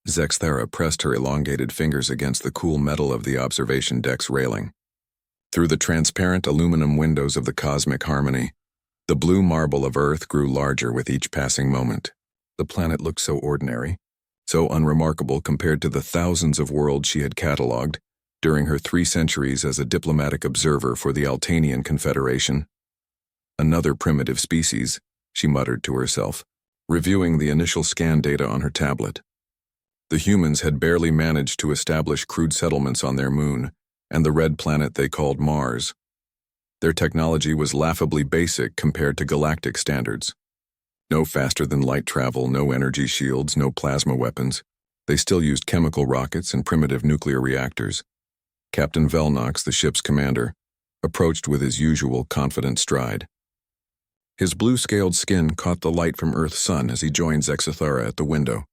Zexthara pressed her elongated fingers against the cool metal of the observation deck's railing. Through the transparent aluminum windows of the cosmic harmony, the blue marble of Earth grew larger with each passing moment. The planet looked so ordinary, so unremarkable compared to the thousands of worlds she had catalogued during her 3 centuries as a diplomatic observer for the Altanian Confederation. Another primitive species, she muttered to herself, reviewing the initial scan data on her tablet. The humans had barely managed to establish crude settlements on their moon and the red planet they called Mars. Their technology was laughably basic compared to galactic standards. No faster-than-light travel, no energy shields, no plasma weapons. They still used chemical rockets and primitive nuclear reactors. Captain Velnox, the ship's commander, approached with his usual confident stride. His blue-scaled skin caught the light from Earth's sun as he joined Zexthara at the window.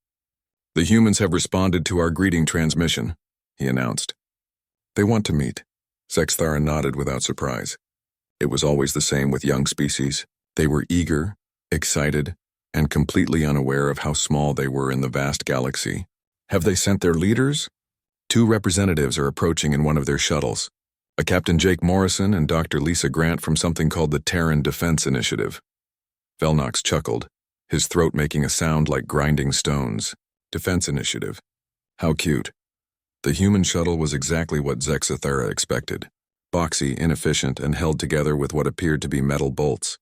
"The humans have responded to our greeting transmission," he announced. "They want to meet." Zexthara nodded without surprise. It was always the same with young species. They were eager, excited, and completely unaware of how small they were in the vast galaxy. "Have they sent their leaders?" 2 representatives are approaching in one of their shuttles. A Captain Jake Morrison and Dr. Lisa Grant from something called the Terran Defense Initiative. Velnox chuckled, his throat making a sound like grinding stones. Defense Initiative. How cute. The human shuttle was exactly what Zexthara expected. Boxy, inefficient, and held together with what appeared to be metal bolts.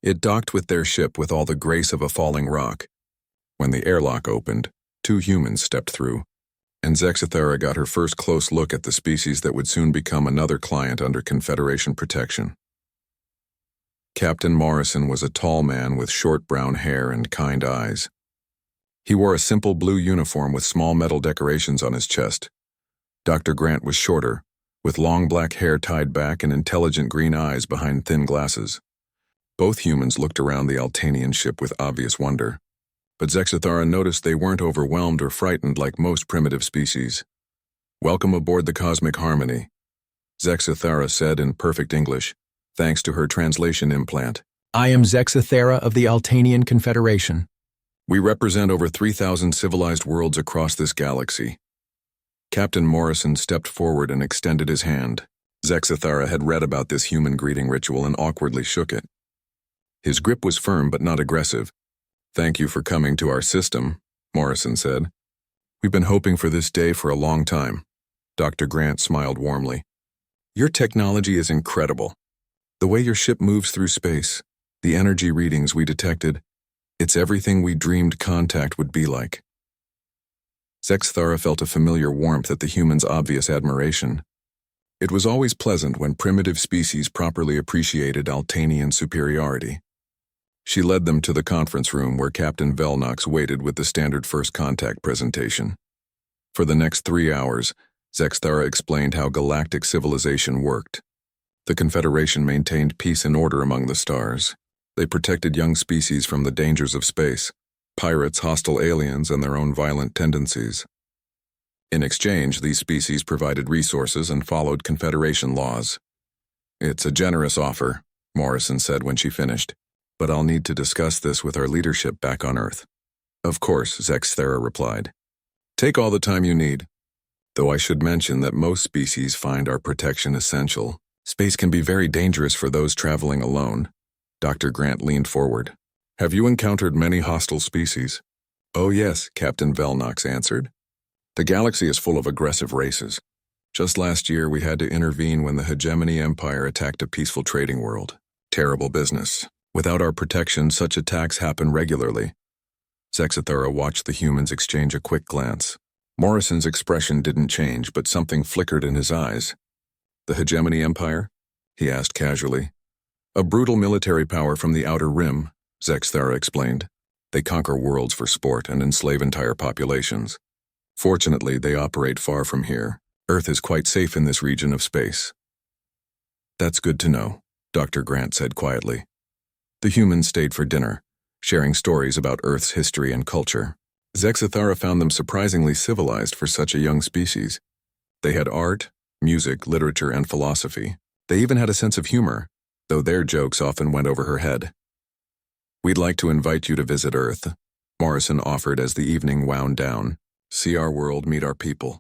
It docked with their ship with all the grace of a falling rock. When the airlock opened, 2 humans stepped through, and Zexthara got her first close look at the species that would soon become another client under Confederation protection. Captain Morrison was a tall man with short brown hair and kind eyes. He wore a simple blue uniform with small metal decorations on his chest. Dr. Grant was shorter, with long black hair tied back and intelligent green eyes behind thin glasses. Both humans looked around the Altanian ship with obvious wonder, but Zexthara noticed they weren't overwhelmed or frightened like most primitive species. "Welcome aboard the Cosmic Harmony," Zexthara said in perfect English, thanks to her translation implant. "I am Zexthara of the Altanian Confederation. We represent over 3,000 civilized worlds across this galaxy." Captain Morrison stepped forward and extended his hand. Zexthara had read about this human greeting ritual and awkwardly shook it. His grip was firm but not aggressive. "Thank you for coming to our system," Morrison said. "We've been hoping for this day for a long time." Dr. Grant smiled warmly. "Your technology is incredible. The way your ship moves through space, the energy readings we detected, it's everything we dreamed contact would be like." Zexthara felt a familiar warmth at the human's obvious admiration. It was always pleasant when primitive species properly appreciated Altanian superiority. She led them to the conference room where Captain Velnox waited with the standard first contact presentation. For the next 3 hours, Zexthara explained how galactic civilization worked. The Confederation maintained peace and order among the stars. They protected young species from the dangers of space, pirates, hostile aliens, and their own violent tendencies. In exchange, these species provided resources and followed Confederation laws. "It's a generous offer," Morrison said when she finished, "but I'll need to discuss this with our leadership back on Earth." "Of course," Zexthara replied. "Take all the time you need. Though I should mention that most species find our protection essential. Space can be very dangerous for those traveling alone." Dr. Grant leaned forward. "Have you encountered many hostile species?" "Oh yes," Captain Velnox answered. "The galaxy is full of aggressive races. Just last year we had to intervene when the Hegemony Empire attacked a peaceful trading world. Terrible business. Without our protection, such attacks happen regularly." Zexthara watched the humans exchange a quick glance. Morrison's expression didn't change, but something flickered in his eyes. "The Hegemony Empire?" he asked casually. "A brutal military power from the Outer Rim," Zexthara explained. "They conquer worlds for sport and enslave entire populations. Fortunately, they operate far from here. Earth is quite safe in this region of space." "That's good to know," Dr. Grant said quietly. The humans stayed for dinner, sharing stories about Earth's history and culture. Zexthara found them surprisingly civilized for such a young species. They had art, music, literature, and philosophy. They even had a sense of humor, though their jokes often went over her head. "We'd like to invite you to visit Earth," Morrison offered as the evening wound down. See our world, meet our people.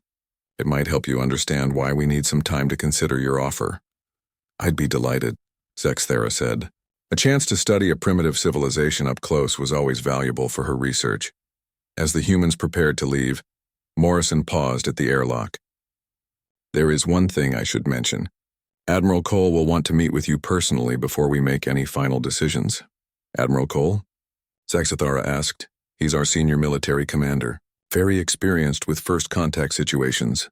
It might help you understand why we need some time to consider your offer. I'd be delighted, Zexthera said. A chance to study a primitive civilization up close was always valuable for her research. As the humans prepared to leave, Morrison paused at the airlock. There is one thing I should mention. Admiral Cole will want to meet with you personally before we make any final decisions. Admiral Cole? Zexthara asked. He's our senior military commander, very experienced with first contact situations.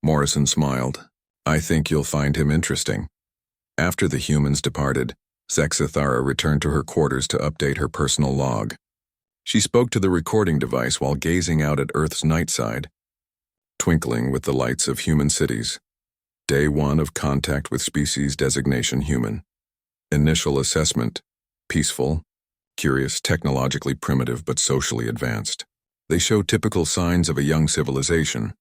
Morrison smiled. I think you'll find him interesting. After the humans departed, Zexthara returned to her quarters to update her personal log. She spoke to the recording device while gazing out at Earth's night side, twinkling with the lights of human cities. Day 1 of contact with species designation human. Initial assessment, peaceful, curious, technologically primitive but socially advanced. They show typical signs of a young civilization,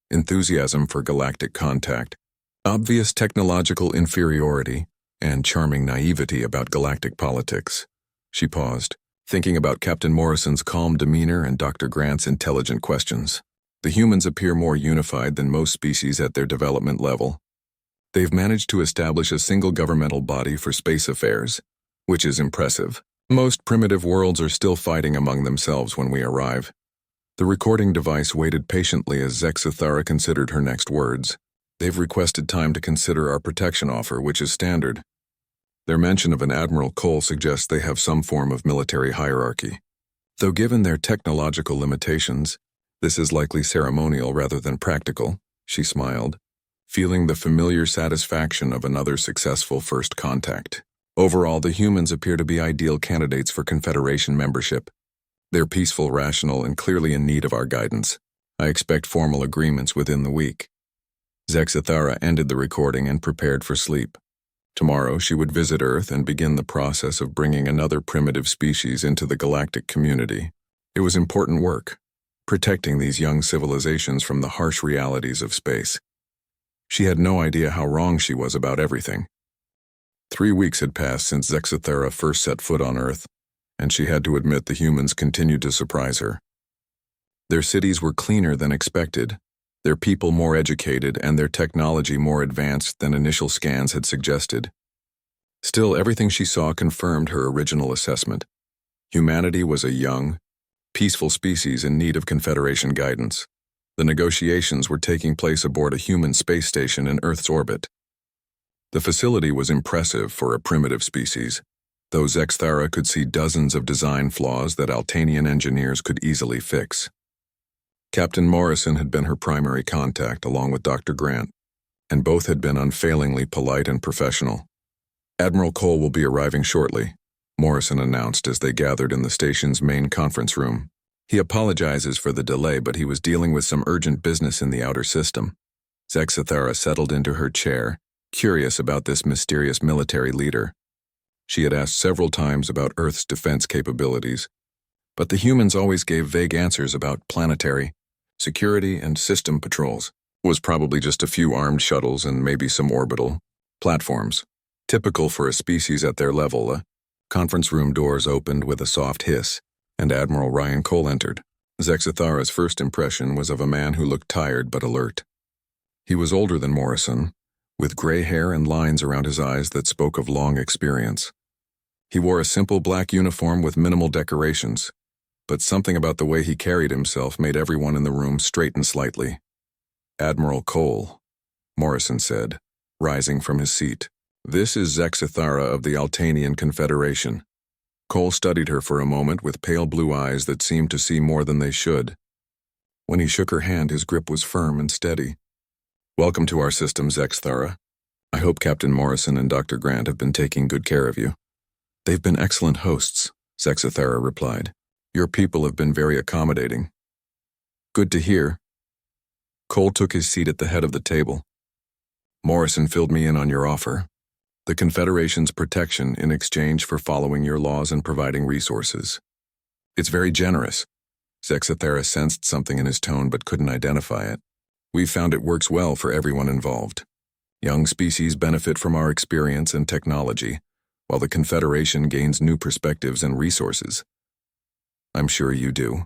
enthusiasm for galactic contact, obvious technological inferiority, and charming naivety about galactic politics. She paused, thinking about Captain Morrison's calm demeanor and Dr. Grant's intelligent questions. The humans appear more unified than most species at their development level. They've managed to establish a single governmental body for space affairs, which is impressive. Most primitive worlds are still fighting among themselves when we arrive. The recording device waited patiently as Zexthara considered her next words. They've requested time to consider our protection offer, which is standard. Their mention of an Admiral Cole suggests they have some form of military hierarchy. Though given their technological limitations, this is likely ceremonial rather than practical, she smiled, feeling the familiar satisfaction of another successful first contact. Overall, the humans appear to be ideal candidates for Confederation membership. They're peaceful, rational, and clearly in need of our guidance. I expect formal agreements within the week. Zexthara ended the recording and prepared for sleep. Tomorrow, she would visit Earth and begin the process of bringing another primitive species into the galactic community. It was important work, protecting these young civilizations from the harsh realities of space. She had no idea how wrong she was about everything. 3 weeks had passed since Zexthara first set foot on Earth, and she had to admit the humans continued to surprise her. Their cities were cleaner than expected, their people more educated, and their technology more advanced than initial scans had suggested. Still, everything she saw confirmed her original assessment. Humanity was a young, peaceful species in need of Confederation guidance. The negotiations were taking place aboard a human space station in Earth's orbit. The facility was impressive for a primitive species, though Zexthara could see dozens of design flaws that Altanian engineers could easily fix. Captain Morrison had been her primary contact along with Dr. Grant, and both had been unfailingly polite and professional. Admiral Cole will be arriving shortly, Morrison announced as they gathered in the station's main conference room. He apologizes for the delay, but he was dealing with some urgent business in the outer system. Zexthara settled into her chair, curious about this mysterious military leader. She had asked several times about Earth's defense capabilities, but the humans always gave vague answers about planetary, security, and system patrols. It was probably just a few armed shuttles and maybe some orbital platforms. Typical for a species at their level, the conference room doors opened with a soft hiss, and Admiral Ryan Cole entered. Zexthara's first impression was of a man who looked tired but alert. He was older than Morrison, with gray hair and lines around his eyes that spoke of long experience. He wore a simple black uniform with minimal decorations, but something about the way he carried himself made everyone in the room straighten slightly. Admiral Cole, Morrison said, rising from his seat. This is Zexthara of the Altanian Confederation. Cole studied her for a moment with pale blue eyes that seemed to see more than they should. When he shook her hand, his grip was firm and steady. Welcome to our system, Zexthara. I hope Captain Morrison and Dr. Grant have been taking good care of you. They've been excellent hosts, Zexthara replied. Your people have been very accommodating. Good to hear. Cole took his seat at the head of the table. Morrison filled me in on your offer. The Confederation's protection in exchange for following your laws and providing resources. It's very generous. Zexthara sensed something in his tone but couldn't identify it. We've found it works well for everyone involved. Young species benefit from our experience and technology, while the Confederation gains new perspectives and resources. I'm sure you do,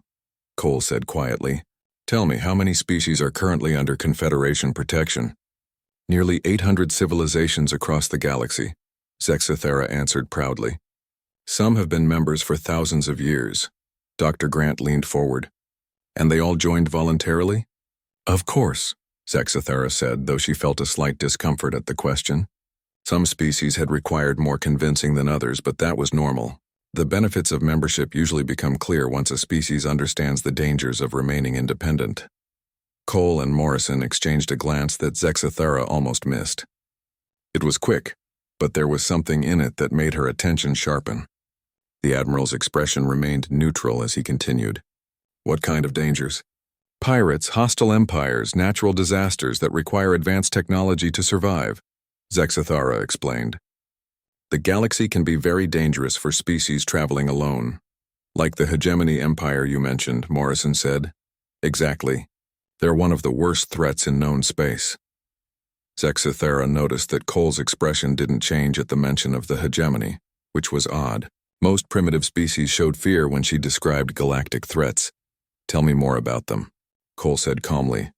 Cole said quietly, Tell me, how many species are currently under Confederation protection? Nearly 800 civilizations across the galaxy, Zexithera answered proudly. Some have been members for thousands of years. Dr. Grant leaned forward. And they all joined voluntarily? Of course, Zexithera said, though she felt a slight discomfort at the question. Some species had required more convincing than others, but that was normal. The benefits of membership usually become clear once a species understands the dangers of remaining independent. Cole and Morrison exchanged a glance that Zexithera almost missed. It was quick, but there was something in it that made her attention sharpen. The Admiral's expression remained neutral as he continued. What kind of dangers? Pirates, hostile empires, natural disasters that require advanced technology to survive, Zexithera explained. The galaxy can be very dangerous for species traveling alone. Like the Hegemony Empire you mentioned, Morrison said. Exactly. They're one of the worst threats in known space. Zexithera noticed that Cole's expression didn't change at the mention of the hegemony, which was odd. Most primitive species showed fear when she described galactic threats. Tell me more about them, Cole said calmly.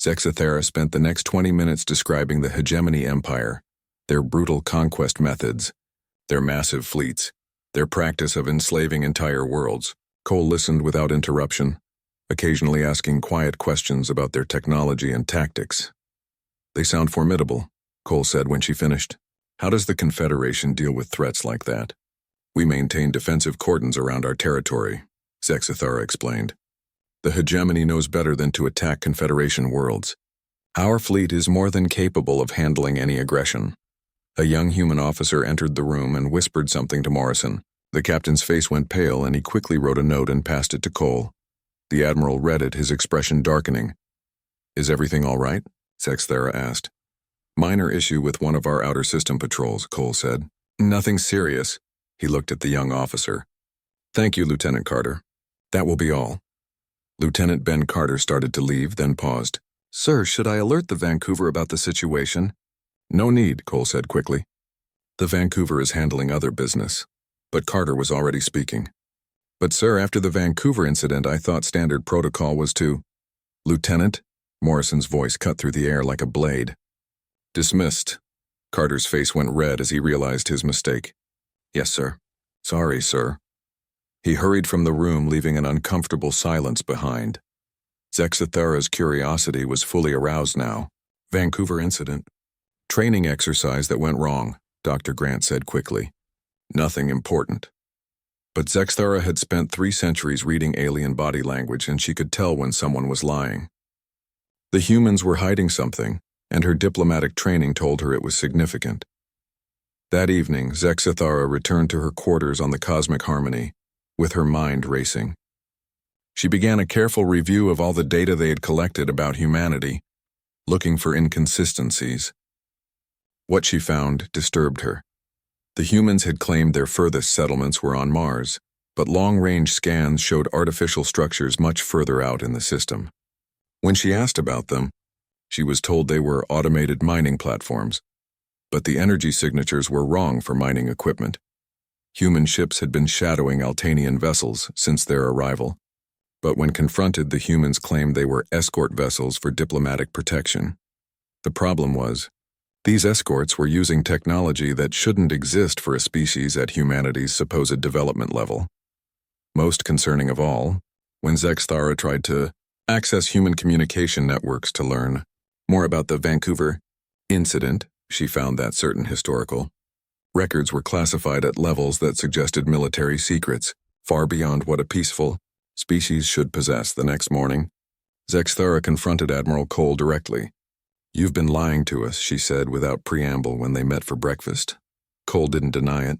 Zexithera spent the next 20 minutes describing the Hegemony Empire, their brutal conquest methods, their massive fleets, their practice of enslaving entire worlds. Cole listened without interruption, occasionally asking quiet questions about their technology and tactics. They sound formidable, Cole said when she finished. How does the Confederation deal with threats like that? We maintain defensive cordons around our territory, Zexithera explained. The hegemony knows better than to attack Confederation worlds. Our fleet is more than capable of handling any aggression. A young human officer entered the room and whispered something to Morrison. The captain's face went pale and he quickly wrote a note and passed it to Cole. The Admiral read it, his expression darkening. Is everything all right? Zexithera asked. Minor issue with one of our outer system patrols, Cole said. Nothing serious. He looked at the young officer. Thank you, Lieutenant Carter. That will be all. Lieutenant Ben Carter started to leave, then paused. Sir, should I alert the Vancouver about the situation? No need, Cole said quickly. The Vancouver is handling other business. But Carter was already speaking. But sir, after the Vancouver incident, I thought standard protocol was to... Lieutenant? Morrison's voice cut through the air like a blade. Dismissed. Carter's face went red as he realized his mistake. Yes, sir. Sorry, sir. He hurried from the room, leaving an uncomfortable silence behind. Zexithera's curiosity was fully aroused now. Vancouver incident. Training exercise that went wrong, Dr. Grant said quickly. Nothing important. But Zexithera had spent 3 centuries reading alien body language, and she could tell when someone was lying. The humans were hiding something, and her diplomatic training told her it was significant. That evening, Zexithera returned to her quarters on the Cosmic Harmony, with her mind racing. She began a careful review of all the data they had collected about humanity, looking for inconsistencies. What she found disturbed her. The humans had claimed their furthest settlements were on Mars, but long-range scans showed artificial structures much further out in the system. When she asked about them, she was told they were automated mining platforms, but the energy signatures were wrong for mining equipment. Human ships had been shadowing Altanian vessels since their arrival, but when confronted, the humans claimed they were escort vessels for diplomatic protection. The problem was, these escorts were using technology that shouldn't exist for a species at humanity's supposed development level. Most concerning of all, when Zexithera tried to access human communication networks to learn more about the Vancouver incident, she found that certain historical records were classified at levels that suggested military secrets, far beyond what a peaceful species should possess. The next morning, Zexithera confronted Admiral Cole directly. You've been lying to us, she said without preamble when they met for breakfast. Cole didn't deny it.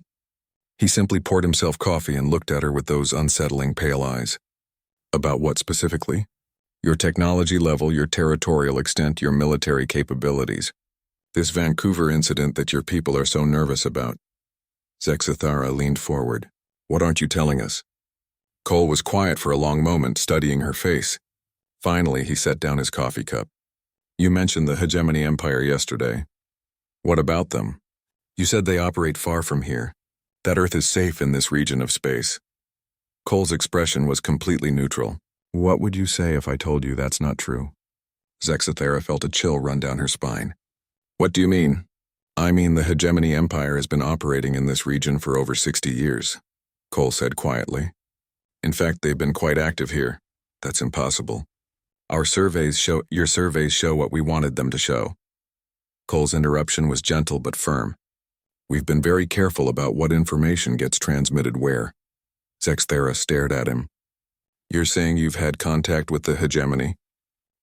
He simply poured himself coffee and looked at her with those unsettling pale eyes. About what specifically? Your technology level, your territorial extent, your military capabilities. This Vancouver incident that your people are so nervous about. Zexithera leaned forward. What aren't you telling us? Cole was quiet for a long moment, studying her face. Finally, he set down his coffee cup. You mentioned the Hegemony Empire yesterday. What about them? You said they operate far from here, that Earth is safe in this region of space. Cole's expression was completely neutral. What would you say if I told you that's not true? Zexathera felt a chill run down her spine. What do you mean? I mean the Hegemony Empire has been operating in this region for over 60 years, Cole said quietly. In fact, they've been quite active here. That's impossible. Your surveys show what we wanted them to show. Cole's interruption was gentle but firm. We've been very careful about what information gets transmitted where. Zexathera stared at him. You're saying you've had contact with the Hegemony?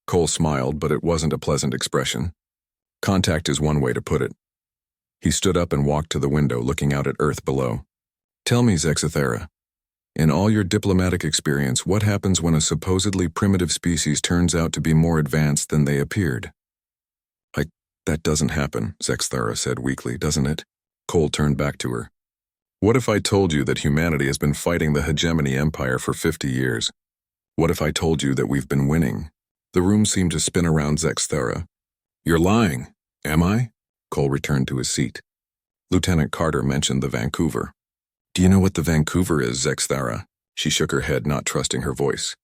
Cole smiled, but it wasn't a pleasant expression. Contact is one way to put it. He stood up and walked to the window, looking out at Earth below. Tell me, Zexathera, in all your diplomatic experience, what happens when a supposedly primitive species turns out to be more advanced than they appeared? That doesn't happen, Zexathera said weakly, doesn't it? Cole turned back to her. What if I told you that humanity has been fighting the Hegemony Empire for 50 years? What if I told you that we've been winning? The room seemed to spin around Zexathera. You're lying, am I? Cole returned to his seat. Lieutenant Carter mentioned the Vancouver. Do you know what the Vancouver is, Zexathera? She shook her head, not trusting her voice.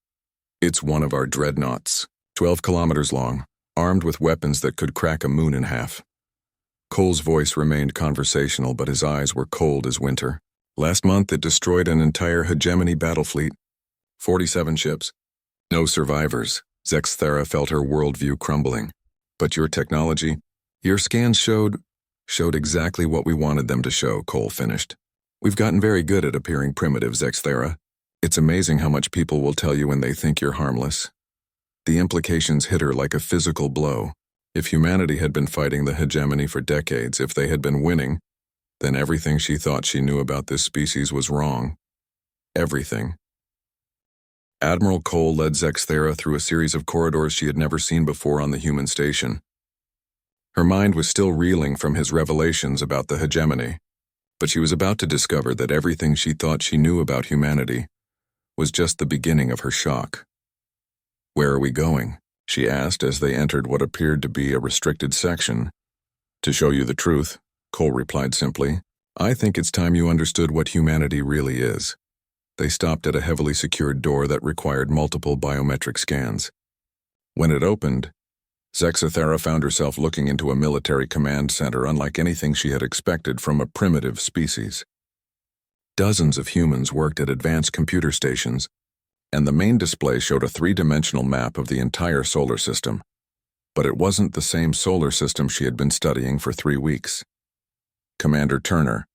It's one of our dreadnoughts, 12 kilometers long, armed with weapons that could crack a moon in half. Cole's voice remained conversational, but his eyes were cold as winter. Last month it destroyed an entire Hegemony battle fleet. 47 ships. No survivors. Zexathera felt her worldview crumbling. But your technology, your scans showed exactly what we wanted them to show, Cole finished. We've gotten very good at appearing primitive, Zexathera. It's amazing how much people will tell you when they think you're harmless. The implications hit her like a physical blow. If humanity had been fighting the Hegemony for decades, if they had been winning, then everything she thought she knew about this species was wrong. Everything. Admiral Cole led Zexathera through a series of corridors she had never seen before on the human station. Her mind was still reeling from his revelations about the Hegemony, but she was about to discover that everything she thought she knew about humanity was just the beginning of her shock. Where are we going? She asked as they entered what appeared to be a restricted section. To show you the truth, Cole replied simply. I think it's time you understood what humanity really is. They stopped at a heavily secured door that required multiple biometric scans. When it opened, Zexathera found herself looking into a military command center unlike anything she had expected from a primitive species. Dozens of humans worked at advanced computer stations, and the main display showed a three-dimensional map of the entire solar system. But it wasn't the same solar system she had been studying for 3 weeks. Commander Turner,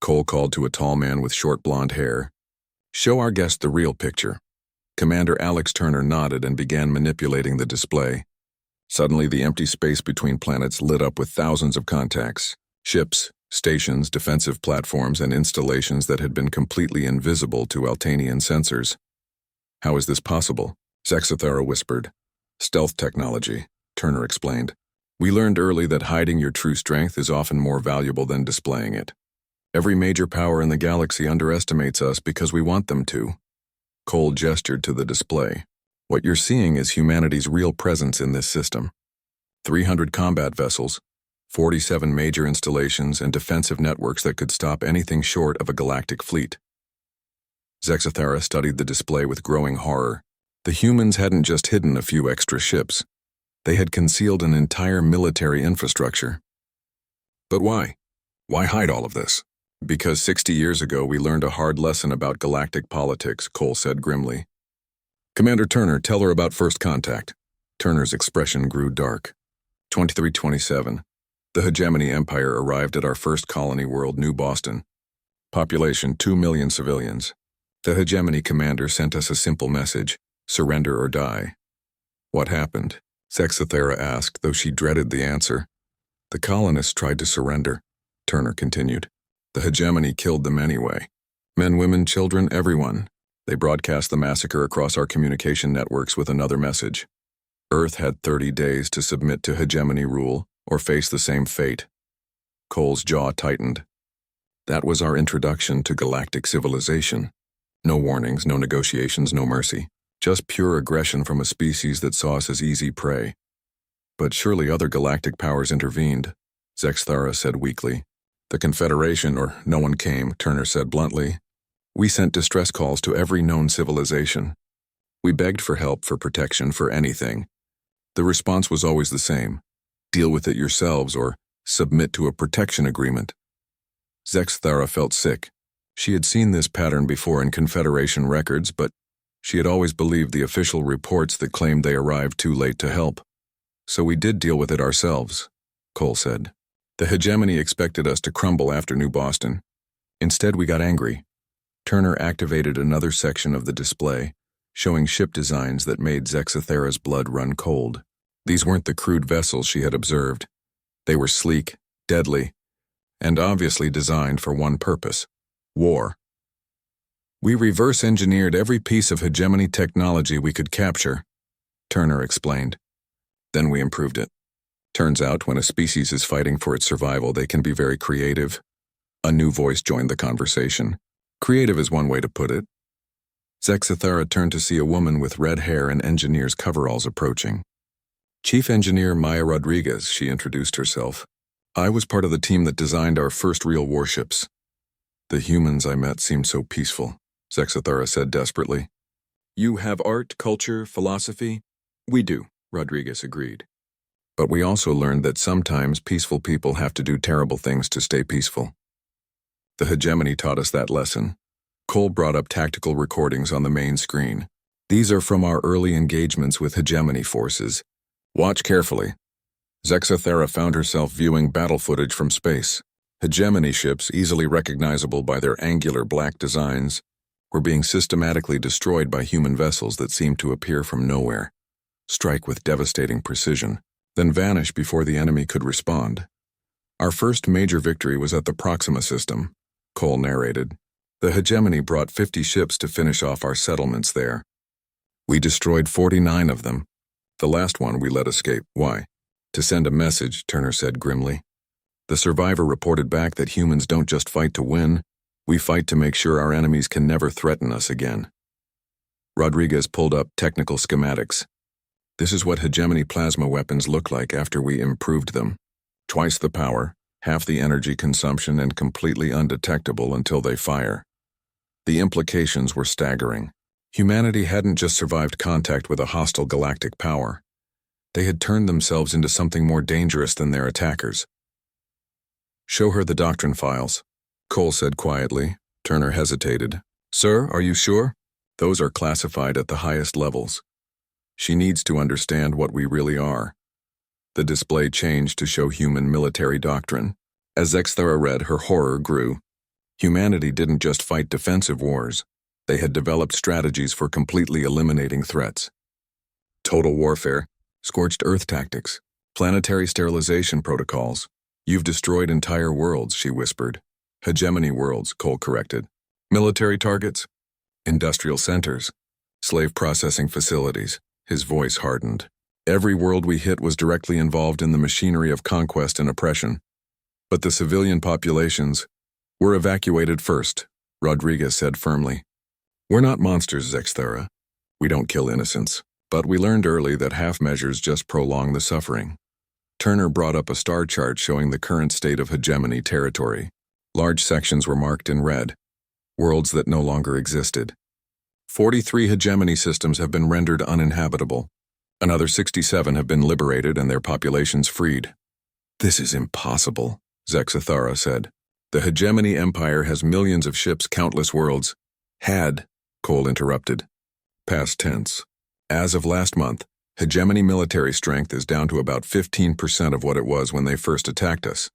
Cole called to a tall man with short blonde hair. Show our guest the real picture. Commander Alex Turner nodded and began manipulating the display. Suddenly, the empty space between planets lit up with thousands of contacts, ships, stations, defensive platforms, and installations that had been completely invisible to Altanian sensors. How is this possible? Zexathera whispered. Stealth technology, Turner explained. We learned early that hiding your true strength is often more valuable than displaying it. Every major power in the galaxy underestimates us because we want them to. Cole gestured to the display. What you're seeing is humanity's real presence in this system. 300 combat vessels, 47 major installations, and defensive networks that could stop anything short of a galactic fleet. Zexathera studied the display with growing horror. The humans hadn't just hidden a few extra ships. They had concealed an entire military infrastructure. But why? Why hide all of this? Because 60 years ago we learned a hard lesson about galactic politics, Cole said grimly. Commander Turner, tell her about first contact. Turner's expression grew dark. 2327. The Hegemony Empire arrived at our first colony world, New Boston. Population 2 million civilians. The Hegemony commander sent us a simple message, surrender or die. What happened? Zexathera asked, though she dreaded the answer. The colonists tried to surrender, Turner continued. The Hegemony killed them anyway. Men, women, children, everyone. They broadcast the massacre across our communication networks with another message. Earth had 30 days to submit to Hegemony rule or face the same fate. Cole's jaw tightened. That was our introduction to galactic civilization. No warnings, no negotiations, no mercy. Just pure aggression from a species that saw us as easy prey. But surely other galactic powers intervened, Zexathera said weakly. The Confederation, or no one came, Turner said bluntly. We sent distress calls to every known civilization. We begged for help, for protection, for anything. The response was always the same: deal with it yourselves or submit to a protection agreement. Zexthara felt sick. She had seen this pattern before in Confederation records, but she had always believed the official reports that claimed they arrived too late to help. So we did deal with it ourselves, Cole said. The hegemony expected us to crumble after New Boston. Instead, we got angry. Turner activated another section of the display, showing ship designs that made Zexathera's blood run cold. These weren't the crude vessels she had observed. They were sleek, deadly, and obviously designed for one purpose: war. We reverse-engineered every piece of hegemony technology we could capture, Turner explained. Then we improved it. Turns out when a species is fighting for its survival, they can be very creative. A new voice joined the conversation. Creative is one way to put it. Zexathara turned to see a woman with red hair and engineer's coveralls approaching. Chief Engineer Maya Rodriguez, she introduced herself. I was part of the team that designed our first real warships. The humans I met seemed so peaceful, Zexathara said desperately. You have art, culture, philosophy? We do, Rodriguez agreed. But we also learned that sometimes peaceful people have to do terrible things to stay peaceful. The hegemony taught us that lesson. Cole brought up tactical recordings on the main screen. These are from our early engagements with hegemony forces. Watch carefully. Zexathara found herself viewing battle footage from space. Hegemony ships, easily recognizable by their angular black designs, were being systematically destroyed by human vessels that seemed to appear from nowhere, strike with devastating precision, then vanish before the enemy could respond. Our first major victory was at the Proxima system, Cole narrated. The hegemony brought 50 ships to finish off our settlements there. We destroyed 49 of them. The last one we let escape. Why? To send a message, Turner said grimly. The survivor reported back that humans don't just fight to win, we fight to make sure our enemies can never threaten us again. Rodriguez pulled up technical schematics. This is what hegemony plasma weapons look like after we improved them. Twice the power, half the energy consumption, and completely undetectable until they fire. The implications were staggering. Humanity hadn't just survived contact with a hostile galactic power. They had turned themselves into something more dangerous than their attackers. Show her the doctrine files, Cole said quietly. Turner hesitated. Sir, are you sure? Those are classified at the highest levels. She needs to understand what we really are. The display changed to show human military doctrine. As Zexthara read, her horror grew. Humanity didn't just fight defensive wars. They had developed strategies for completely eliminating threats. Total warfare, scorched earth tactics, planetary sterilization protocols. You've destroyed entire worlds, she whispered. Hegemony worlds, Cole corrected. Military targets? Industrial centers. Slave processing facilities. His voice hardened. Every world we hit was directly involved in the machinery of conquest and oppression. But the civilian populations were evacuated first, Rodriguez said firmly. We're not monsters, Zexthara. We don't kill innocents. But we learned early that half measures just prolong the suffering. Turner brought up a star chart showing the current state of hegemony territory. Large sections were marked in red, worlds that no longer existed. 43 hegemony systems have been rendered uninhabitable. Another 67 have been liberated and their populations freed. This is impossible, Zexathara said. The hegemony empire has millions of ships, countless worlds. Had, Cole interrupted. Past tense. As of last month, hegemony military strength is down to about 15% of what it was when they first attacked us.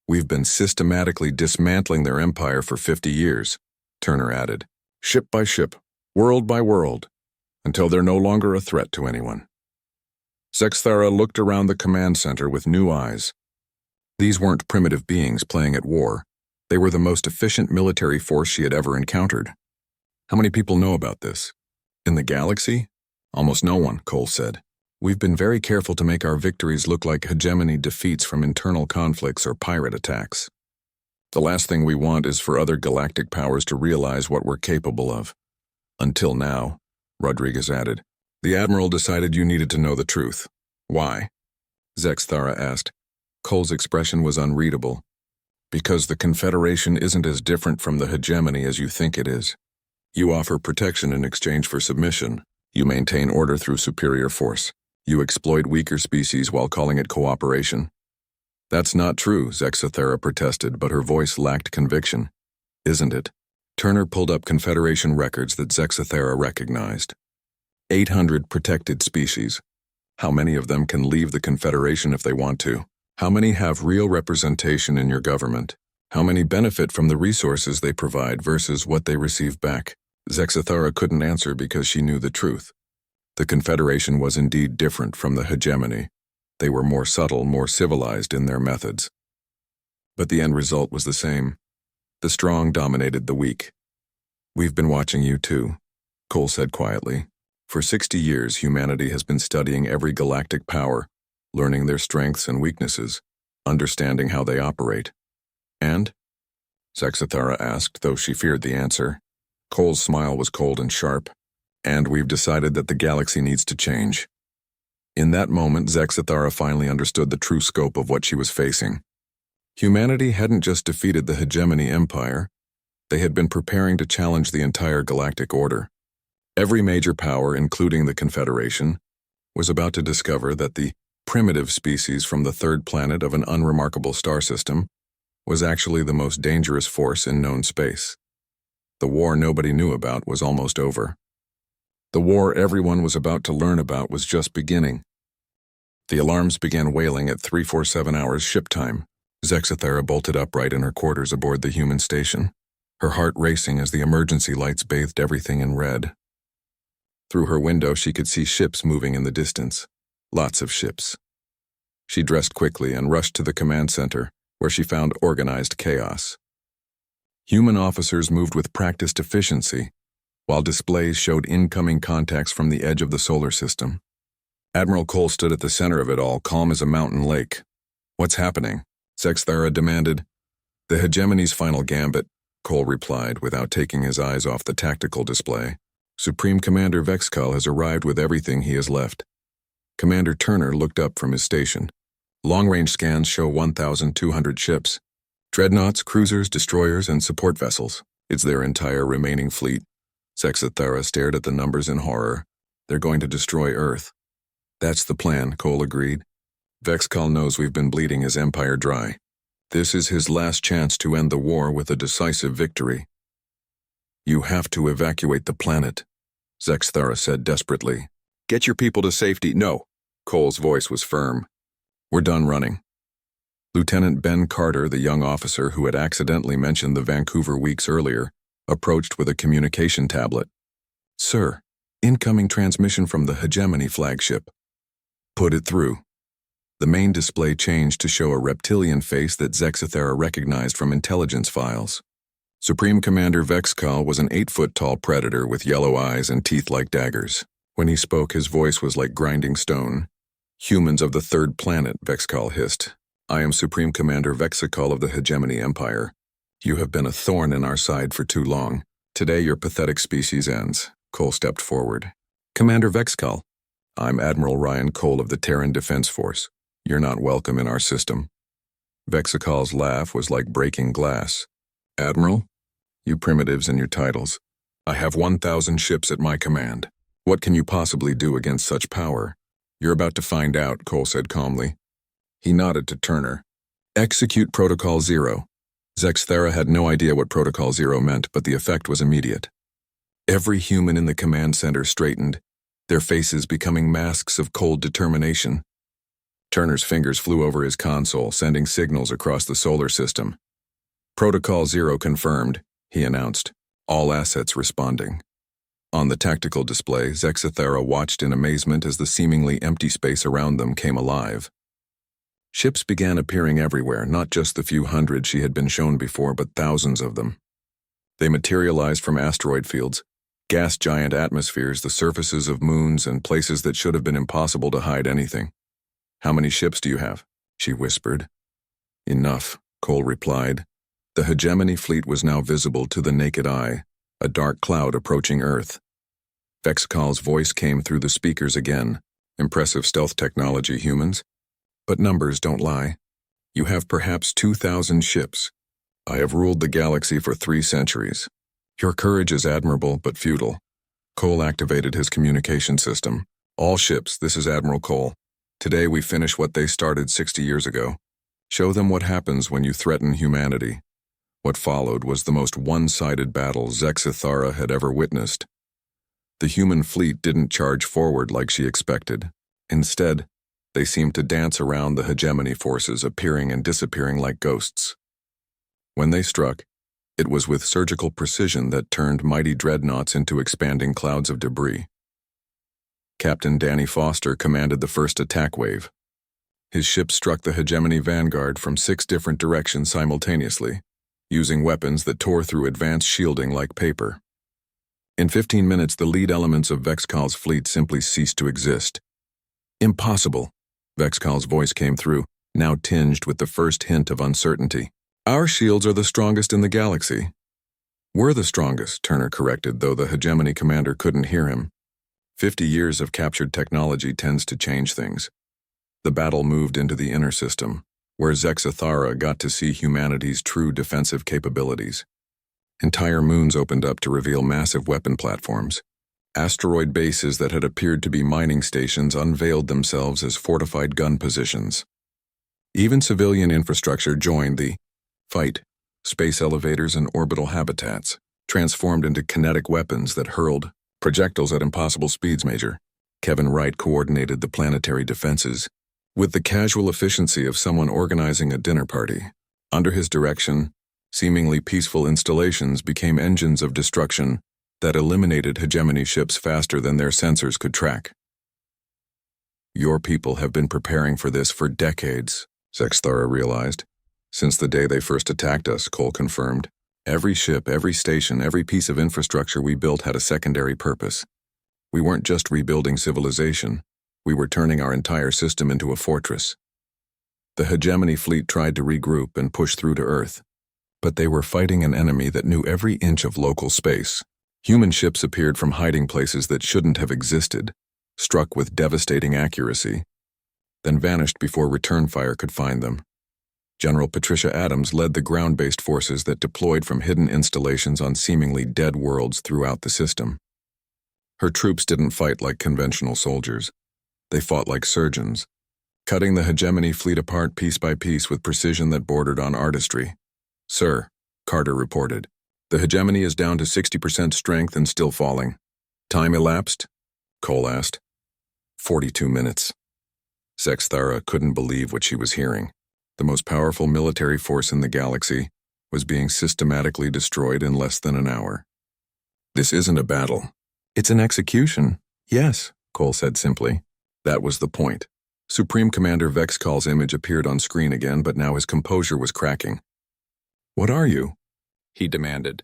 We've been systematically dismantling their empire for 50 years, Turner added. Ship by ship, world by world, until they're no longer a threat to anyone. Zexthara looked around the command center with new eyes. These weren't primitive beings playing at war. They were the most efficient military force she had ever encountered. How many people know about this? In the galaxy? Almost no one, Cole said. We've been very careful to make our victories look like hegemony defeats from internal conflicts or pirate attacks. The last thing we want is for other galactic powers to realize what we're capable of. Until now, Rodriguez added. The Admiral decided you needed to know the truth. Why? Zexthara asked. Cole's expression was unreadable. Because the Confederation isn't as different from the hegemony as you think it is. You offer protection in exchange for submission. You maintain order through superior force. You exploit weaker species while calling it cooperation. That's not true, Zexathera protested, but her voice lacked conviction. Isn't it? Turner pulled up Confederation records that Zexathera recognized. 800 protected species. How many of them can leave the Confederation if they want to? How many have real representation in your government? How many benefit from the resources they provide versus what they receive back? Zexathera couldn't answer because she knew the truth. The Confederation was indeed different from the hegemony. They were more subtle, more civilized in their methods. But the end result was the same. The strong dominated the weak. We've been watching you too, Cole said quietly. For 60 years, humanity has been studying every galactic power, learning their strengths and weaknesses, understanding how they operate. And? Zexathera asked, though she feared the answer. Cole's smile was cold and sharp. And we've decided that the galaxy needs to change. In that moment, Zexathera finally understood the true scope of what she was facing. Humanity hadn't just defeated the hegemony empire. They had been preparing to challenge the entire galactic order. Every major power, including the Confederation, was about to discover that the primitive species from the third planet of an unremarkable star system was actually the most dangerous force in known space. The war nobody knew about was almost over. The war everyone was about to learn about was just beginning. The alarms began wailing at 347 hours ship time. Zexathera bolted upright in her quarters aboard the human station, her heart racing as the emergency lights bathed everything in red. Through her window, she could see ships moving in the distance. Lots of ships. She dressed quickly and rushed to the command center, where she found organized chaos. Human officers moved with practiced efficiency, while displays showed incoming contacts from the edge of the solar system. Admiral Cole stood at the center of it all, calm as a mountain lake. What's happening? Zexathera demanded. The hegemony's final gambit, Cole replied, without taking his eyes off the tactical display. Supreme Commander Vexcal has arrived with everything he has left. Commander Turner looked up from his station. Long-range scans show 1,200 ships. Dreadnoughts, cruisers, destroyers, and support vessels. It's their entire remaining fleet. Zexathera stared at the numbers in horror. They're going to destroy Earth. That's the plan, Cole agreed. Vexcal knows we've been bleeding his empire dry. This is his last chance to end the war with a decisive victory. You have to evacuate the planet, Zexathera said desperately. Get your people to safety. No. Cole's voice was firm. We're done running. Lieutenant Ben Carter, the young officer who had accidentally mentioned the Vancouver weeks earlier, approached with a communication tablet. Sir, incoming transmission from the hegemony flagship. Put it through. The main display changed to show a reptilian face that Zexathera recognized from intelligence files. Supreme Commander Vexcal was an 8-foot-tall predator with yellow eyes and teeth like daggers. When he spoke, his voice was like grinding stone. Humans of the third planet, Vexcal hissed. I am Supreme Commander Vexcal of the Hegemony Empire. You have been a thorn in our side for too long. Today your pathetic species ends. Cole stepped forward. Commander Vexcal, I'm Admiral Ryan Cole of the Terran Defense Force. You're not welcome in our system. Vexical's laugh was like breaking glass. Admiral? You primitives and your titles. I have 1,000 ships at my command. What can you possibly do against such power? You're about to find out, Cole said calmly. He nodded to Turner. Execute Protocol Zero. Zexathera had no idea what Protocol Zero meant, but the effect was immediate. Every human in the command center straightened, their faces becoming masks of cold determination. Turner's fingers flew over his console, sending signals across the solar system. Protocol Zero confirmed, he announced, all assets responding. On the tactical display, Zexathera watched in amazement as the seemingly empty space around them came alive. Ships began appearing everywhere, not just the few hundred she had been shown before, but thousands of them. They materialized from asteroid fields, gas giant atmospheres, the surfaces of moons, and places that should have been impossible to hide anything. How many ships do you have? She whispered. Enough, Cole replied. The hegemony fleet was now visible to the naked eye, a dark cloud approaching Earth. Vexcal's voice came through the speakers again. Impressive stealth technology, humans. But numbers don't lie. You have perhaps 2,000 ships. I have ruled the galaxy for 3 centuries. Your courage is admirable but futile. Cole activated his communication system. All ships, this is Admiral Cole. Today we finish what they started 60 years ago. Show them what happens when you threaten humanity. What followed was the most one-sided battle Zexithara had ever witnessed. The human fleet didn't charge forward like she expected. Instead, they seemed to dance around the hegemony forces, appearing and disappearing like ghosts. When they struck, it was with surgical precision that turned mighty dreadnoughts into expanding clouds of debris. Captain Danny Foster commanded the first attack wave. His ship struck the hegemony vanguard from 6 different directions simultaneously, using weapons that tore through advanced shielding like paper. In 15 minutes, the lead elements of Vexcal's fleet simply ceased to exist. Impossible, Vexcal's voice came through, now tinged with the first hint of uncertainty. Our shields are the strongest in the galaxy. We're the strongest, Turner corrected, though the hegemony commander couldn't hear him. 50 years of captured technology tends to change things. The battle moved into the inner system, where Zexithara got to see humanity's true defensive capabilities. Entire moons opened up to reveal massive weapon platforms. Asteroid bases that had appeared to be mining stations unveiled themselves as fortified gun positions. Even civilian infrastructure joined the fight. Space elevators and orbital habitats, transformed into kinetic weapons that hurled projectiles at impossible speeds. Major Kevin Wright coordinated the planetary defenses with the casual efficiency of someone organizing a dinner party. Under his direction, seemingly peaceful installations became engines of destruction that eliminated hegemony ships faster than their sensors could track. Your people have been preparing for this for decades, Zexithara realized. Since the day they first attacked us, Cole confirmed. Every ship, every station, every piece of infrastructure we built had a secondary purpose. We weren't just rebuilding civilization, we were turning our entire system into a fortress. The hegemony fleet tried to regroup and push through to Earth, but they were fighting an enemy that knew every inch of local space. Human ships appeared from hiding places that shouldn't have existed, struck with devastating accuracy, then vanished before return fire could find them. General Patricia Adams led the ground-based forces that deployed from hidden installations on seemingly dead worlds throughout the system. Her troops didn't fight like conventional soldiers. They fought like surgeons, cutting the hegemony fleet apart piece by piece with precision that bordered on artistry. Sir, Carter reported, the hegemony is down to 60% strength and still falling. Time elapsed? Cole asked. 42 minutes. Zexithara couldn't believe what she was hearing. The most powerful military force in the galaxy was being systematically destroyed in less than an hour. This isn't a battle. It's an execution. Yes, Cole said simply. That was the point. Supreme Commander Vexcal's image appeared on screen again, but now his composure was cracking. What are you? He demanded.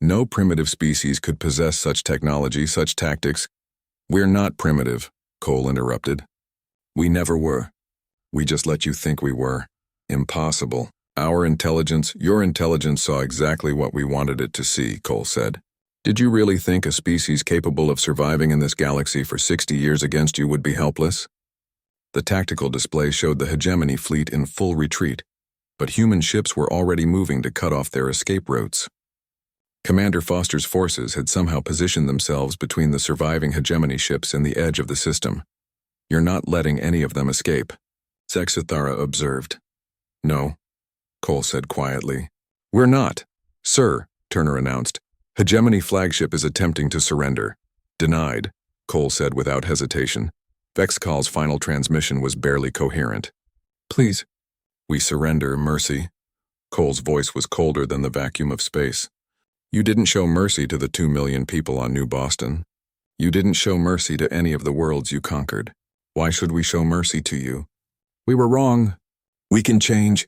No primitive species could possess such technology, such tactics. We're not primitive, Cole interrupted. We never were. We just let you think we were. Impossible. Our intelligence, your intelligence saw exactly what we wanted it to see, Cole said. Did you really think a species capable of surviving in this galaxy for 60 years against you would be helpless? The tactical display showed the hegemony fleet in full retreat, but human ships were already moving to cut off their escape routes. Commander Foster's forces had somehow positioned themselves between the surviving hegemony ships and the edge of the system. You're not letting any of them escape, Zexithara observed. No, Cole said quietly. We're not. Sir, Turner announced. Hegemony flagship is attempting to surrender. Denied, Cole said without hesitation. Vexcal's final transmission was barely coherent. Please. We surrender, mercy. Cole's voice was colder than the vacuum of space. You didn't show mercy to the 2 million people on New Boston. You didn't show mercy to any of the worlds you conquered. Why should we show mercy to you? We were wrong. We can change.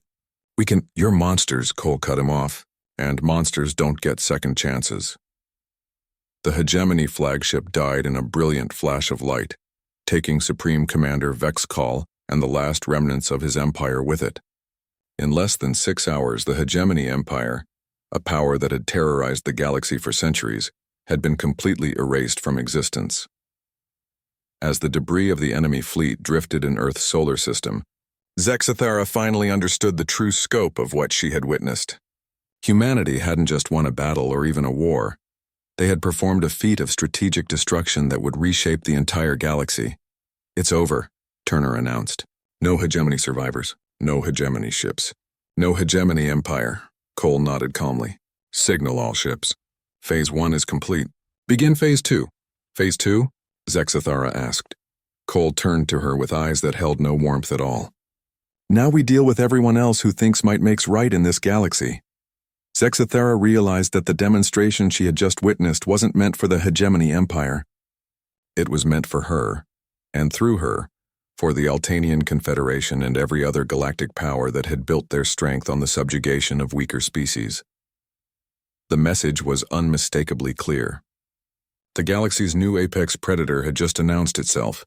You're monsters, Cole cut him off, and monsters don't get second chances. The hegemony flagship died in a brilliant flash of light, taking Supreme Commander Vexcal and the last remnants of his empire with it. In less than 6 hours, the hegemony empire, a power that had terrorized the galaxy for centuries, had been completely erased from existence. As the debris of the enemy fleet drifted in Earth's solar system, Zexithara finally understood the true scope of what she had witnessed. Humanity hadn't just won a battle or even a war, They had performed a feat of strategic destruction that would reshape the entire galaxy. "It's over," Turner announced. "No hegemony survivors. No hegemony ships. No hegemony empire." Cole nodded calmly. "Signal all ships. Phase 1 is complete. Begin Phase 2. Phase 2? Zexathara asked. Cole turned to her with eyes that held no warmth at all. "Now we deal with everyone else who thinks might makes right in this galaxy." Zexathara realized that the demonstration she had just witnessed wasn't meant for the hegemony empire. It was meant for her, and through her, for the Altanian Confederation and every other galactic power that had built their strength on the subjugation of weaker species. The message was unmistakably clear. The galaxy's new apex predator had just announced itself,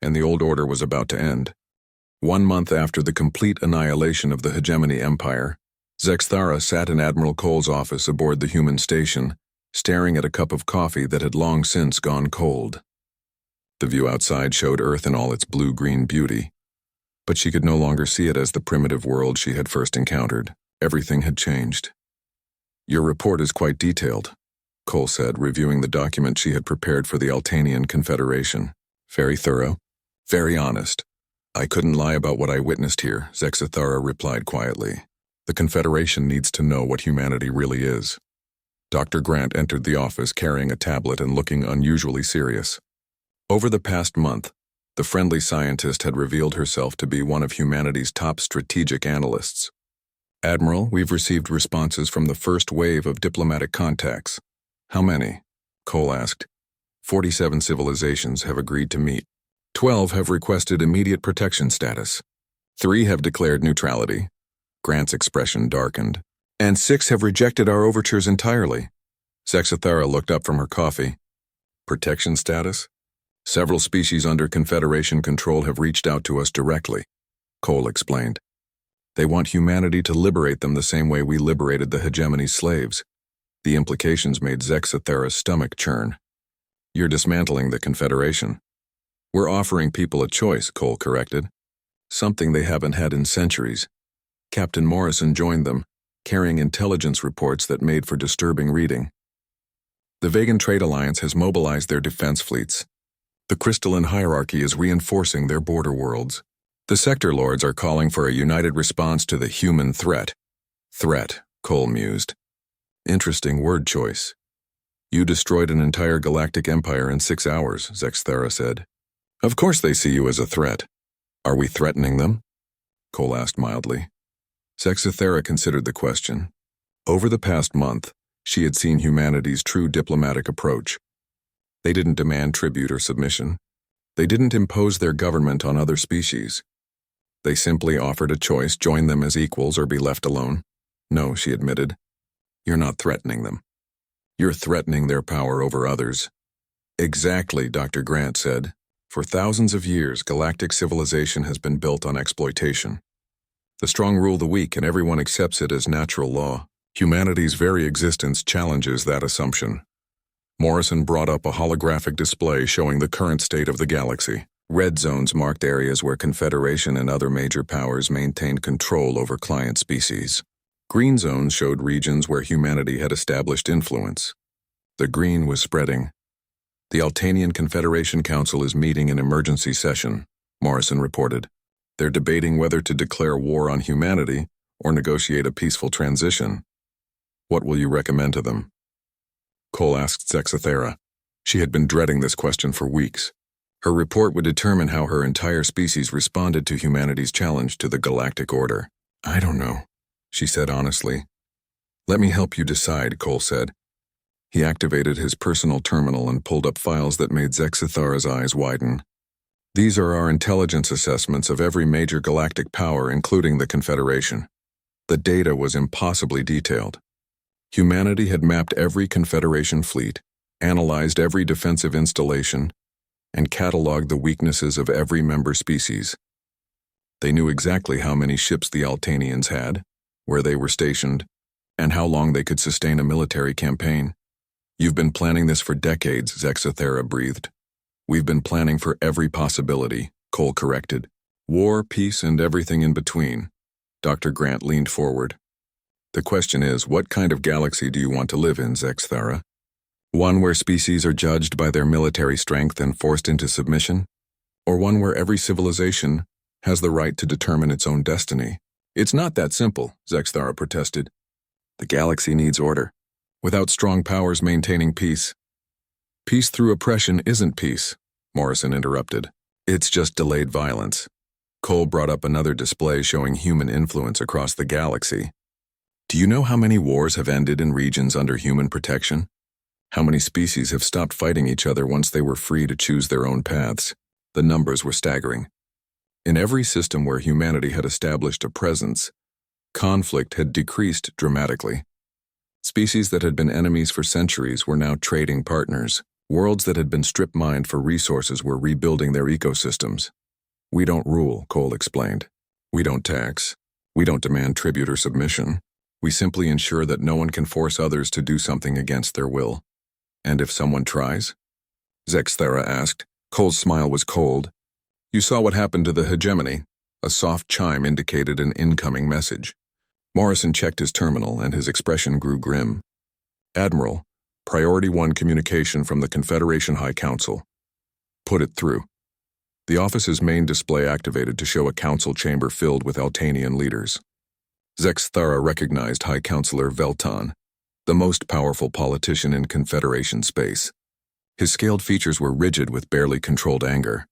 and the old order was about to end. 1 month after the complete annihilation of the hegemony empire, Zexathara sat in Admiral Cole's office aboard the human station, staring at a cup of coffee that had long since gone cold. The view outside showed Earth in all its blue-green beauty, but she could no longer see it as the primitive world she had first encountered. Everything had changed. "Your report is quite detailed," Cole said, reviewing the document she had prepared for the Altanian Confederation. "Very thorough. Very honest. I couldn't lie about what I witnessed here," Zexathara replied quietly. "The Confederation needs to know what humanity really is." Dr. Grant entered the office carrying a tablet and looking unusually serious. Over the past month, the friendly scientist had revealed herself to be one of humanity's top strategic analysts. "Admiral, we've received responses from the first wave of diplomatic contacts." "How many?" Cole asked. 47 civilizations have agreed to meet. 12 have requested immediate protection status. 3 have declared neutrality. Grant's expression darkened. "And 6 have rejected our overtures entirely." Zexathara looked up from her coffee. "Protection status? Several species under Confederation control have reached out to us directly," Cole explained. "They want humanity to liberate them the same way we liberated the hegemony slaves." The implications made Zexathara's stomach churn. "You're dismantling the Confederation." "We're offering people a choice," Cole corrected. "Something they haven't had in centuries." Captain Morrison joined them, carrying intelligence reports that made for disturbing reading. "The Vegan Trade Alliance has mobilized their defense fleets. The crystalline hierarchy is reinforcing their border worlds. The sector lords are calling for a united response to the human threat." "Threat," Cole mused. "Interesting word choice." "You destroyed an entire galactic empire in 6 hours, Zexathara said. Of course they see you as a threat." "Are we threatening them?" Cole asked mildly. Zexathara considered the question. Over the past month, she had seen humanity's true diplomatic approach. They didn't demand tribute or submission. They didn't impose their government on other species. They simply offered a choice: join them as equals or be left alone. "No," she admitted. "You're not threatening them. You're threatening their power over others." "Exactly," Dr. Grant said. "For thousands of years, galactic civilization has been built on exploitation. The strong rule the weak, and everyone accepts it as natural law. Humanity's very existence challenges that assumption." Morrison brought up a holographic display showing the current state of the galaxy. Red zones marked areas where Confederation and other major powers maintained control over client species. Green zones showed regions where humanity had established influence. The green was spreading. "The Altanian Confederation Council is meeting in emergency session," Morrison reported. "They're debating whether to declare war on humanity or negotiate a peaceful transition. What will you recommend to them?" Cole asked Zexathara. She had been dreading this question for weeks. Her report would determine how her entire species responded to humanity's challenge to the galactic order. "I don't know," she said honestly. "Let me help you decide," Cole said. He activated his personal terminal and pulled up files that made Zexathara's eyes widen. "These are our intelligence assessments of every major galactic power, including the Confederation." The data was impossibly detailed. Humanity had mapped every Confederation fleet, analyzed every defensive installation, and cataloged the weaknesses of every member species. They knew exactly how many ships the Altanians had, where they were stationed, and how long they could sustain a military campaign. "You've been planning this for decades," Zexathara breathed. "We've been planning for every possibility," Cole corrected. "War, peace, and everything in between." Dr. Grant leaned forward. "The question is, what kind of galaxy do you want to live in, Zexathara? One where species are judged by their military strength and forced into submission? Or one where every civilization has the right to determine its own destiny? It's not that simple, Zexthara protested. The galaxy needs order, without strong powers maintaining peace. Peace through oppression isn't peace, Morrison interrupted. It's just delayed violence. Cole brought up another display showing human influence across the galaxy. Do you know how many wars have ended in regions under human protection? How many species have stopped fighting each other once they were free to choose their own paths? The numbers were staggering. In every system where humanity had established a presence, conflict had decreased dramatically. Species that had been enemies for centuries were now trading partners. Worlds that had been strip-mined for resources were rebuilding their ecosystems. We don't rule, Cole explained. We don't tax. We don't demand tribute or submission. We simply ensure that no one can force others to do something against their will. And if someone tries? Zexthara asked. Cole's smile was cold. You saw what happened to the hegemony. A soft chime indicated an incoming message. Morrison checked his terminal and his expression grew grim. Admiral, Priority 1 communication from the Confederation High Council. Put it through. The office's main display activated to show a council chamber filled with Altanian leaders. Zexthara recognized High Counselor Veltan, the most powerful politician in Confederation space. His scaled features were rigid with barely controlled anger.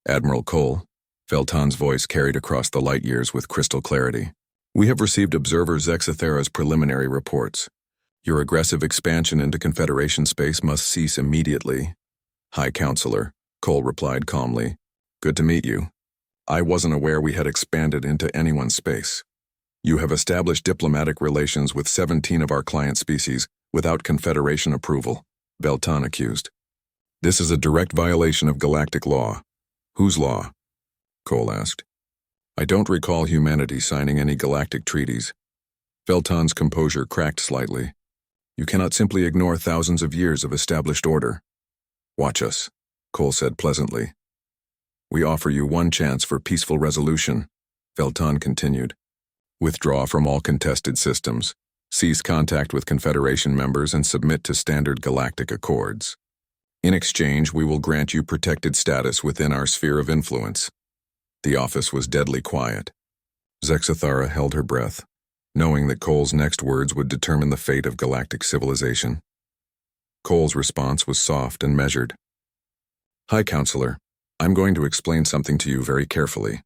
Admiral Cole, Veltan's voice carried across the light years with crystal clarity. We have received Observer Zexthara's preliminary reports. Your aggressive expansion into Confederation space must cease immediately. High Counselor, Cole replied calmly. Good to meet you. I wasn't aware we had expanded into anyone's space. You have established diplomatic relations with 17 of our client species without Confederation approval, Veltan accused. This is a direct violation of galactic law. Whose law? Cole asked. I don't recall humanity signing any galactic treaties. Veltan's composure cracked slightly. You cannot simply ignore thousands of years of established order. Watch us, Cole said pleasantly. We offer you one chance for peaceful resolution, Veltan continued. Withdraw from all contested systems, cease contact with Confederation members, and submit to standard galactic accords. In exchange, we will grant you protected status within our sphere of influence. The office was deadly quiet. Zexthara held her breath, knowing that Cole's next words would determine the fate of galactic civilization. Cole's response was soft and measured. High Counselor, I'm going to explain something to you very carefully.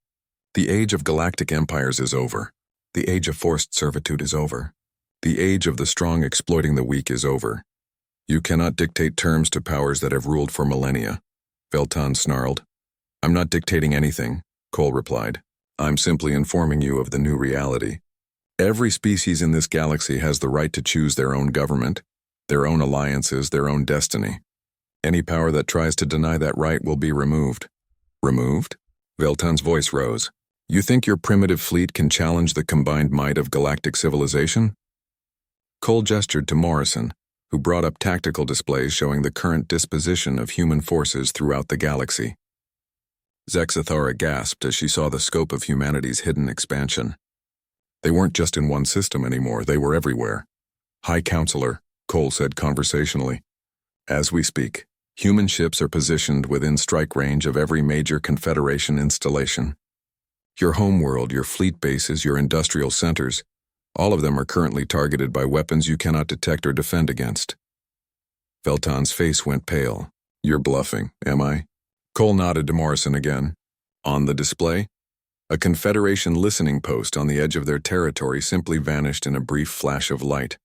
The age of galactic empires is over. The age of forced servitude is over. The age of the strong exploiting the weak is over. You cannot dictate terms to powers that have ruled for millennia, Veltan snarled. I'm not dictating anything, Cole replied. I'm simply informing you of the new reality. Every species in this galaxy has the right to choose their own government, their own alliances, their own destiny. Any power that tries to deny that right will be removed. Removed? Veltan's voice rose. You think your primitive fleet can challenge the combined might of galactic civilization? Cole gestured to Morrison, who brought up tactical displays showing the current disposition of human forces throughout the galaxy. Zexthara gasped as she saw the scope of humanity's hidden expansion. They weren't just in one system anymore, they were everywhere. High Counselor, Cole said conversationally. As we speak, human ships are positioned within strike range of every major Confederation installation. Your homeworld, your fleet bases, your industrial centers, all of them are currently targeted by weapons you cannot detect or defend against. Veltan's face went pale. You're bluffing, am I? Cole nodded to Morrison again. On the display, a Confederation listening post on the edge of their territory simply vanished in a brief flash of light.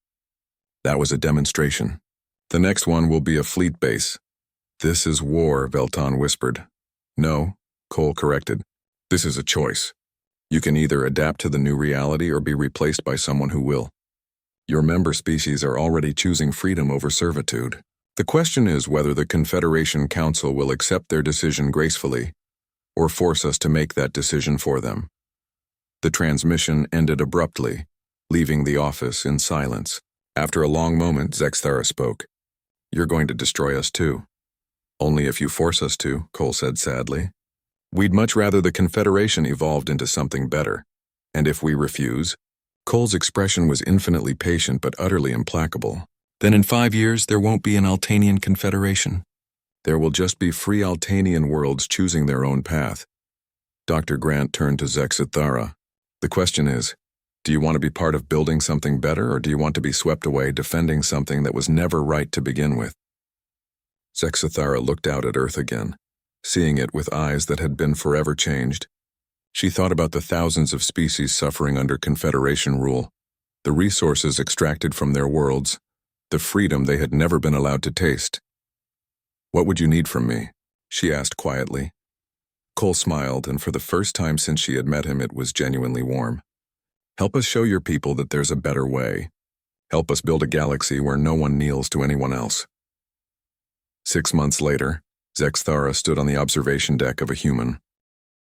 That was a demonstration. The next one will be a fleet base. This is war, Veltan whispered. No, Cole corrected. This is a choice. You can either adapt to the new reality or be replaced by someone who will. Your member species are already choosing freedom over servitude. The question is whether the Confederation Council will accept their decision gracefully or force us to make that decision for them. The transmission ended abruptly, leaving the office in silence. After a long moment, Zexthara spoke. You're going to destroy us too. Only if you force us to, Cole said sadly. We'd much rather the Confederation evolved into something better. And if we refuse? Cole's expression was infinitely patient but utterly implacable. Then in 5 years, there won't be an Altanian confederation. There will just be free Altanian worlds choosing their own path. Dr. Grant turned to Zexithara. The question is, do you want to be part of building something better, or do you want to be swept away defending something that was never right to begin with? Zexithara looked out at Earth again, seeing it with eyes that had been forever changed. She thought about the thousands of species suffering under Confederation rule, the resources extracted from their worlds, the freedom they had never been allowed to taste. "What would you need from me?" she asked quietly. Cole smiled, and for the first time since she had met him, it was genuinely warm. "Help us show your people that there's a better way. Help us build a galaxy where no one kneels to anyone else." 6 months later, Zexithara stood on the observation deck of a human.